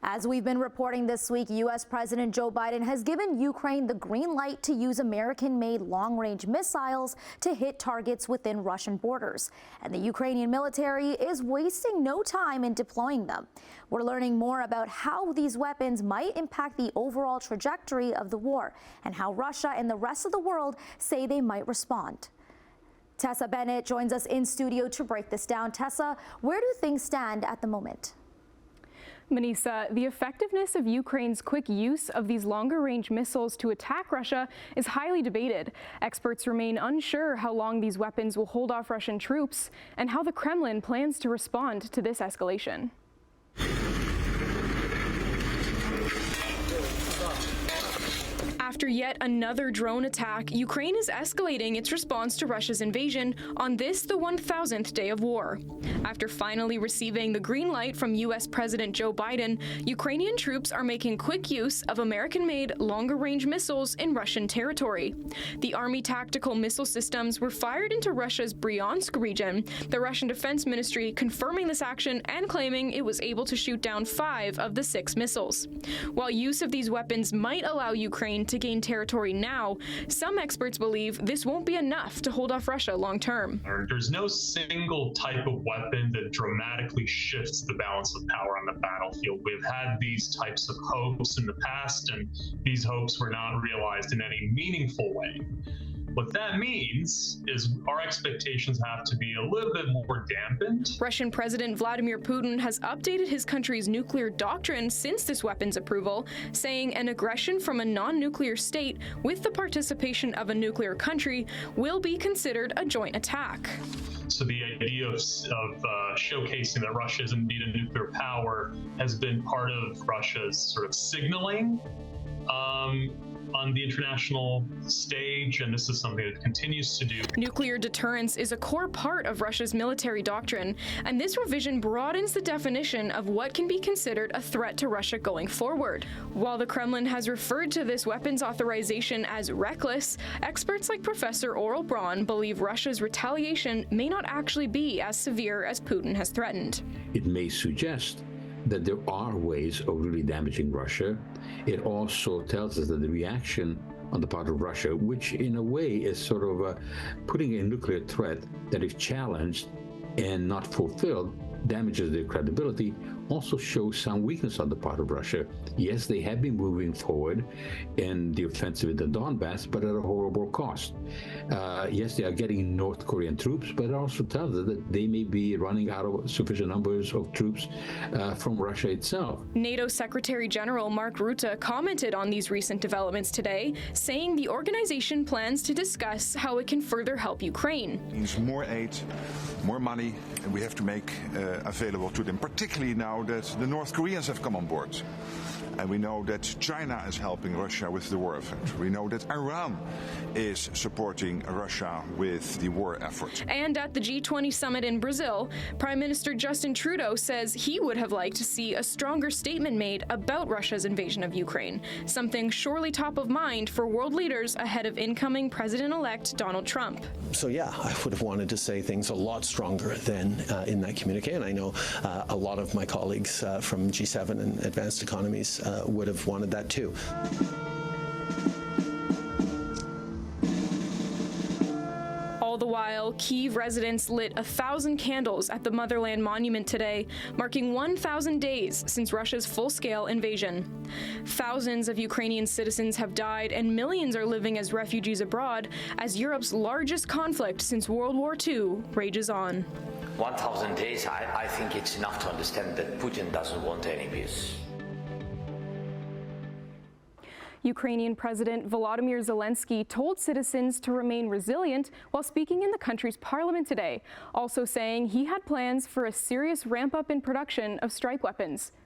As we've been reporting this week, U.S. President Joe Biden has given Ukraine the green light to use American-made long-range missiles to hit targets within Russian borders. And the Ukrainian military is wasting no time in deploying them. We're learning more about how these weapons might impact the overall trajectory of the war and how Russia and the rest of the world say they might respond. Tessa Bennett joins us in studio to break this down. Tessa, where do things stand at the moment? Manisa, the effectiveness of Ukraine's quick use of these longer-range missiles to attack Russia is highly debated. Experts remain unsure how long these weapons will hold off Russian troops and how the Kremlin plans to respond to this escalation. After yet another drone attack, Ukraine is escalating its response to Russia's invasion on this, the 1,000th day of war. After finally receiving the green light from U.S. President Joe Biden, Ukrainian troops are making quick use of American-made longer-range missiles in Russian territory. The Army tactical missile systems were fired into Russia's Bryansk region, the Russian Defense Ministry confirming this action and claiming it was able to shoot down 5 of the 6 missiles. While use of these weapons might allow Ukraine to gain territory now, some experts believe this won't be enough to hold off Russia long term. There's no single type of weapon that dramatically shifts the balance of power on the battlefield. We've had these types of hopes in the past, and these hopes were not realized in any meaningful way. What that means is our expectations have to be a little bit more dampened. Russian President Vladimir Putin has updated his country's nuclear doctrine since this weapon's approval, saying an aggression from a non-nuclear state with the participation of a nuclear country will be considered a joint attack. So the idea of showcasing that Russia is indeed a nuclear power has been part of Russia's sort of signaling on the international stage, and this is something it continues to do. Nuclear deterrence is a core part of Russia's military doctrine, and this revision broadens the definition of what can be considered a threat to Russia going forward. While the Kremlin has referred to this weapons authorization as reckless, experts like Professor Oral Braun believe Russia's retaliation may not actually be as severe as Putin has threatened. It may suggest that there are ways of really damaging Russia. It also tells us that the reaction on the part of Russia, which in a way is sort of putting a nuclear threat that if challenged and not fulfilled, damages their credibility, also shows some weakness on the part of Russia. Yes, they have been moving forward in the offensive in the Donbass, but at a horrible cost. Yes, they are getting North Korean troops, but it also tells us that they may be running out of sufficient numbers of troops from Russia itself. NATO Secretary General Mark Rutte commented on these recent developments today, saying the organization plans to discuss how it can further help Ukraine. It means more aid, more money, and we have to make available to them, particularly now that the North Koreans have come on board. And we know that China is helping Russia with the war effort. We know that Iran is supporting Russia with the war effort. And at the G20 summit in Brazil, Prime Minister Justin Trudeau says he would have liked to see a stronger statement made about Russia's invasion of Ukraine, something surely top of mind for world leaders ahead of incoming President-elect Donald Trump. So yeah, I would have wanted to say things a lot stronger than in that communique, and I know a lot of my colleagues from G7 and advanced economies would have wanted that too. All the while, Kyiv residents lit 1,000 candles at the Motherland Monument today, marking 1,000 days since Russia's full-scale invasion. Thousands of Ukrainian citizens have died and millions are living as refugees abroad as Europe's largest conflict since World War II rages on. 1,000 days, I think it's enough to understand that Putin doesn't want any peace. Ukrainian President Volodymyr Zelensky told citizens to remain resilient while speaking in the country's parliament today, also saying he had plans for a serious ramp-up in production of strike weapons.